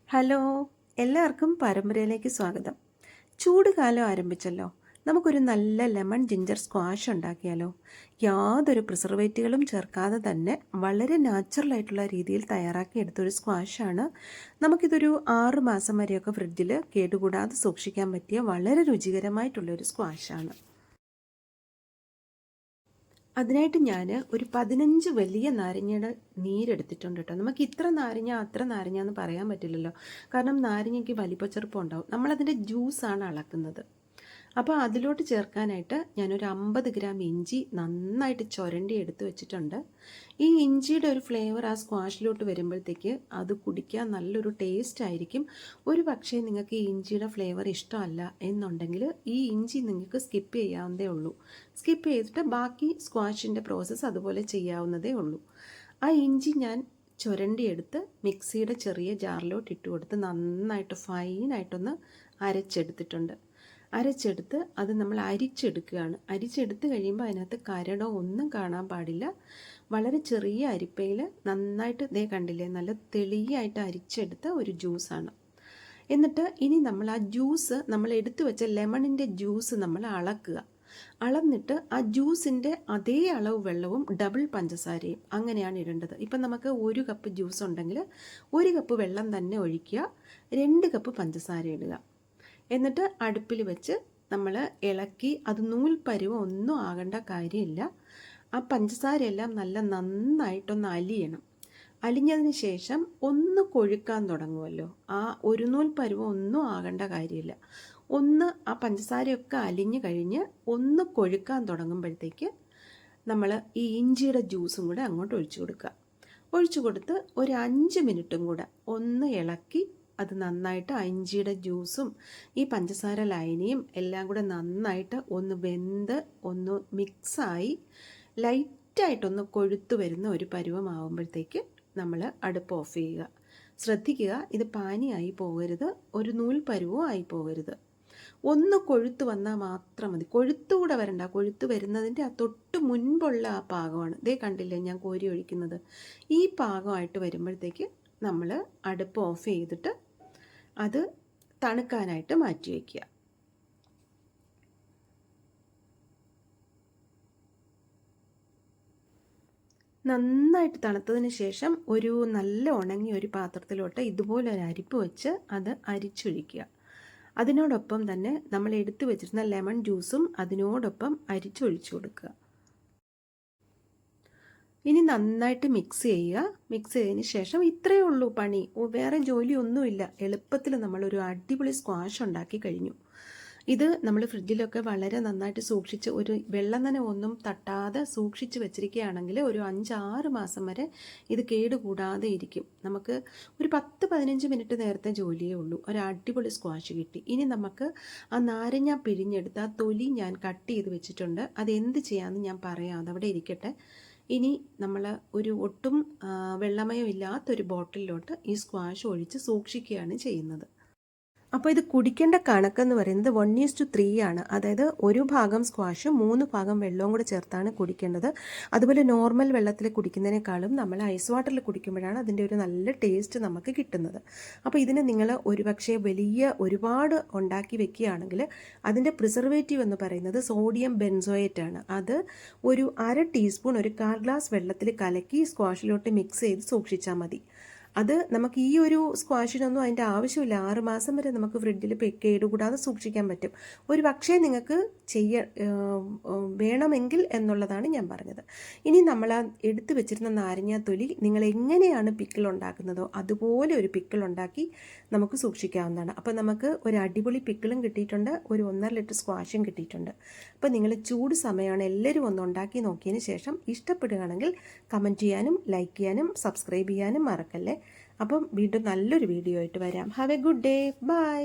Hello, എല്ലാവർക്കും പരമ്പരയിലേക്ക് സ്വാഗതം. ചൂട് കാലം ആരംഭിച്ചല്ലോ. നമുക്കൊരു നല്ല ലെമൺ ജിഞ്ചർ സ്ക്വാഷ് ഉണ്ടാക്കിയാലോ? യാതൊരു പ്രിസർവേറ്റീവുകളും ചേർക്കാതെ തന്നെ വളരെ നാച്ചുറലായിട്ടുള്ള രീതിയിൽ തയ്യാറാക്കിയെടുത്തൊരു സ്ക്വാഷാണ്. നമുക്കിതൊരു 6 മാസം വരെയൊക്കെ ഫ്രിഡ്ജിൽ കേടുകൂടാതെ സൂക്ഷിക്കാൻ പറ്റിയ വളരെ രുചികരമായിട്ടുള്ളൊരു സ്ക്വാഷാണ്. അതിനായിട്ട് ഞാൻ ഒരു 15 വലിയ നാരങ്ങയുടെ നീരെടുത്തിട്ടുണ്ട് കേട്ടോ. നമുക്ക് ഇത്ര നാരങ്ങ അത്ര നാരങ്ങ എന്ന് പറയാൻ പറ്റില്ലല്ലോ, കാരണം നാരങ്ങയ്ക്ക് വലിപ്പച്ചെറുപ്പം ഉണ്ടാവും. നമ്മളതിൻ്റെ ജ്യൂസാണ് അളക്കുന്നത്. അപ്പോൾ അതിലോട്ട് ചേർക്കാനായിട്ട് ഞാനൊരു 50 ഗ്രാം ഇഞ്ചി നന്നായിട്ട് ചുരണ്ടി എടുത്ത് വെച്ചിട്ടുണ്ട്. ഈ ഇഞ്ചിയുടെ ഒരു ഫ്ലേവർ ആ സ്ക്വാഷിലോട്ട് വരുമ്പോഴത്തേക്ക് അത് കുടിക്കാൻ നല്ലൊരു ടേസ്റ്റ് ആയിരിക്കും. ഒരു പക്ഷേ നിങ്ങൾക്ക് ഈ ഇഞ്ചിയുടെ ഫ്ലേവർ ഇഷ്ടമല്ല എന്നുണ്ടെങ്കിൽ ഈ ഇഞ്ചി നിങ്ങൾക്ക് സ്കിപ്പ് ചെയ്യാവുന്നതേ ഉള്ളൂ. സ്കിപ്പ് ചെയ്തിട്ട് ബാക്കി സ്ക്വാഷിൻ്റെ പ്രോസസ്സ് അതുപോലെ ചെയ്യാവുന്നതേ ഉള്ളൂ. ആ ഇഞ്ചി ഞാൻ ചുരണ്ടിയെടുത്ത് മിക്സിയുടെ ചെറിയ ജാറിലോട്ട് ഇട്ട് കൊടുത്ത് നന്നായിട്ട് ഫൈനായിട്ടൊന്ന് അരച്ചെടുത്തിട്ടുണ്ട്. അരച്ചെടുത്ത് അത് നമ്മൾ അരിച്ചെടുക്കുകയാണ്. അരിച്ചെടുത്ത് കഴിയുമ്പോൾ അതിനകത്ത് കരടോ ഒന്നും കാണാൻ പാടില്ല. വളരെ ചെറിയ അരിപ്പയിൽ നന്നായിട്ട് ദേ കണ്ടില്ലേ, നല്ല തെളിയായിട്ട് അരിച്ചെടുത്ത ഒരു ജ്യൂസാണ്. എന്നിട്ട് ഇനി നമ്മൾ ആ ജ്യൂസ്, നമ്മൾ എടുത്തു വെച്ച ലെമണിൻ്റെ ജ്യൂസ് നമ്മൾ അളക്കുക. അളന്നിട്ട് ആ ജ്യൂസിൻ്റെ അതേ അളവ് വെള്ളവും ഡബിൾ പഞ്ചസാരയും അങ്ങനെയാണ് ഇടേണ്ടത്. ഇപ്പം നമുക്ക് 1 കപ്പ് ജ്യൂസ് ഉണ്ടെങ്കിൽ 1 കപ്പ് വെള്ളം തന്നെ ഒഴിക്കുക, 2 കപ്പ് പഞ്ചസാര ഇടുക. എന്നിട്ട് അടുപ്പിൽ വെച്ച് നമ്മൾ ഇളക്കി, അത് നൂൽപ്പരുവം ഒന്നും ആകേണ്ട കാര്യമില്ല. ആ പഞ്ചസാരയെല്ലാം നന്നായിട്ടൊന്ന് അലിയണം. അലിഞ്ഞതിന് ശേഷം ഒന്ന് കൊഴുക്കാൻ തുടങ്ങുമല്ലോ, ആ ഒരു നൂൽപ്പരുവം ഒന്നും ആകേണ്ട കാര്യമില്ല. ഒന്ന് ആ പഞ്ചസാരയൊക്കെ അലിഞ്ഞ് കഴിഞ്ഞ് ഒന്ന് കൊഴുക്കാൻ തുടങ്ങുമ്പോഴത്തേക്ക് നമ്മൾ ഈ ഇഞ്ചിയുടെ ജ്യൂസും കൂടെ അങ്ങോട്ട് ഒഴിച്ചു കൊടുക്കുക. ഒഴിച്ചു കൊടുത്ത് ഒരു 5 മിനിറ്റും കൂടെ ഒന്ന് ഇളക്കി, അത് നന്നായിട്ട് ഇഞ്ചിയുടെ ജ്യൂസും ഈ പഞ്ചസാര ലൈനിയും എല്ലാം കൂടെ നന്നായിട്ട് ഒന്ന് വെന്ത് ഒന്ന് മിക്സായി ലൈറ്റായിട്ടൊന്ന് കൊഴുത്തു വരുന്ന ഒരു പരുവമാകുമ്പോഴത്തേക്ക് നമ്മൾ അടുപ്പ് ഓഫ് ചെയ്യുക. ശ്രദ്ധിക്കുക, ഇത് പാനിയായി പോകരുത്, ഒരു നൂൽ പരുവവും ആയി പോകരുത്. ഒന്ന് കൊഴുത്ത് വന്നാൽ മാത്രം മതി. കൊഴുത്തുകൂടെ വരണ്ട, കൊഴുത്ത് വരുന്നതിൻ്റെ ആ തൊട്ട് മുൻപുള്ള ആ പാകമാണ്. ഇതേ കണ്ടില്ലേ ഞാൻ കോരി ഒഴിക്കുന്നത്. ഈ പാകമായിട്ട് വരുമ്പോഴത്തേക്ക് നമ്മൾ അടുപ്പ് ഓഫ് ചെയ്തിട്ട് അത് തണുക്കാനായിട്ട് മാറ്റി വയ്ക്കുക. നന്നായിട്ട് തണുത്തതിന് ശേഷം ഒരു നല്ല ഉണങ്ങിയ ഒരു പാത്രത്തിലോട്ട് ഇതുപോലെ ഒരു അരിപ്പ് വെച്ച് അത് അരിച്ചൊഴിക്കുക. അതിനോടൊപ്പം തന്നെ നമ്മൾ എടുത്തു വെച്ചിരുന്ന ലെമൺ ജ്യൂസും അതിനോടൊപ്പം അരിച്ചൊഴിച്ചു കൊടുക്കുക. ഇനി നന്നായിട്ട് മിക്സ് ചെയ്യുക. മിക്സ് ചെയ്തതിന് ശേഷം ഇത്രയേ ഉള്ളൂ പണി, വേറെ ജോലിയൊന്നുമില്ല. എളുപ്പത്തിൽ നമ്മളൊരു അടിപൊളി സ്ക്വാഷ് ഉണ്ടാക്കി കഴിഞ്ഞു. ഇത് നമ്മൾ ഫ്രിഡ്ജിലൊക്കെ വളരെ നന്നായിട്ട് സൂക്ഷിച്ച്, ഒരു വെള്ളം നനവൊന്നും തട്ടാതെ സൂക്ഷിച്ച് വെച്ചിരിക്കുകയാണെങ്കിൽ ഒരു 5-6 മാസം വരെ ഇത് കേടുകൂടാതെ ഇരിക്കും. നമുക്ക് ഒരു 10-15 മിനിറ്റ് നേരത്തെ ജോലിയേ ഉള്ളൂ. ഒരു അടിപൊളി സ്ക്വാഷ് കിട്ടി. ഇനി നമുക്ക് ആ നാരങ്ങ പിഴിഞ്ഞെടുത്ത് ആ തൊലി ഞാൻ കട്ട് ചെയ്ത് വെച്ചിട്ടുണ്ട്. അത് എന്ത് ചെയ്യാമെന്ന് ഞാൻ പറയാം, അതവിടെ ഇരിക്കട്ടെ. ഇനി നമ്മൾ ഒരു ഒട്ടും വെള്ളമയം ഇല്ലാത്തൊരു ബോട്ടിലിലോട്ട് ഈ സ്ക്വാഷ് ഒഴിച്ച് സൂക്ഷിക്കുകയാണ് ചെയ്യുന്നത്. അപ്പോൾ ഇത് കുടിക്കേണ്ട കണക്കെന്ന് പറയുന്നത് 1:3 ആണ്. അതായത് 1 ഭാഗം സ്ക്വാഷും 3 ഭാഗം വെള്ളവും കൂടെ ചേർത്താണ് കുടിക്കേണ്ടത്. അതുപോലെ നോർമൽ വെള്ളത്തിൽ കുടിക്കുന്നതിനേക്കാളും നമ്മൾ ഐസ് വാട്ടറിൽ കുടിക്കുമ്പോഴാണ് അതിൻ്റെ ഒരു നല്ല ടേസ്റ്റ് നമുക്ക് കിട്ടുന്നത്. അപ്പോൾ ഇതിന് നിങ്ങൾ ഒരുപക്ഷെ ഒരുപാട് ഉണ്ടാക്കി വെക്കുകയാണെങ്കിൽ അതിൻ്റെ പ്രിസർവേറ്റീവ് എന്ന് പറയുന്നത് സോഡിയം ബെൻസോയേറ്റ് ആണ്. അത് ഒരു 1/2 ടീസ്പൂൺ ഒരു 1/4 ഗ്ലാസ് വെള്ളത്തിൽ കലക്കി സ്ക്വാഷിലോട്ട് മിക്സ് ചെയ്ത് സൂക്ഷിച്ചാൽ മതി. അത് നമുക്ക് ഈ ഒരു സ്ക്വാഷിനൊന്നും അതിൻ്റെ ആവശ്യമില്ല. 6 മാസം വരെ നമുക്ക് ഫ്രിഡ്ജിൽ കേടുകൂടാതെ സൂക്ഷിക്കാൻ പറ്റും. ഒരു പക്ഷേ നിങ്ങൾക്ക് വേണമെങ്കിൽ എന്നുള്ളതാണ് ഞാൻ പറഞ്ഞത്. ഇനി നമ്മൾ എടുത്തു വെച്ചിരുന്ന നാരങ്ങാത്തൊലി നിങ്ങൾ എങ്ങനെയാണ് പിക്കിൾ ഉണ്ടാക്കുന്നതോ അതുപോലെ ഒരു പിക്കിൾ ഉണ്ടാക്കി നമുക്ക് സൂക്ഷിക്കാവുന്നതാണ്. അപ്പോൾ നമുക്ക് ഒരു അടിപൊളി പിക്കിളും കിട്ടിയിട്ടുണ്ട്, ഒരു 1.5 ലിറ്റർ സ്ക്വാഷും കിട്ടിയിട്ടുണ്ട്. അപ്പോൾ നിങ്ങൾ ചൂട് സമയമാണ്, എല്ലാവരും ഒന്ന് ഉണ്ടാക്കി നോക്കിയതിന് ശേഷം ഇഷ്ടപ്പെടുകയാണെങ്കിൽ കമൻറ്റ് ചെയ്യാനും ലൈക്ക് ചെയ്യാനും സബ്സ്ക്രൈബ് ചെയ്യാനും മറക്കല്ലേ. അപ്പം വീണ്ടും നല്ലൊരു വീഡിയോ ആയിട്ട് വരാം. Have a good day. By.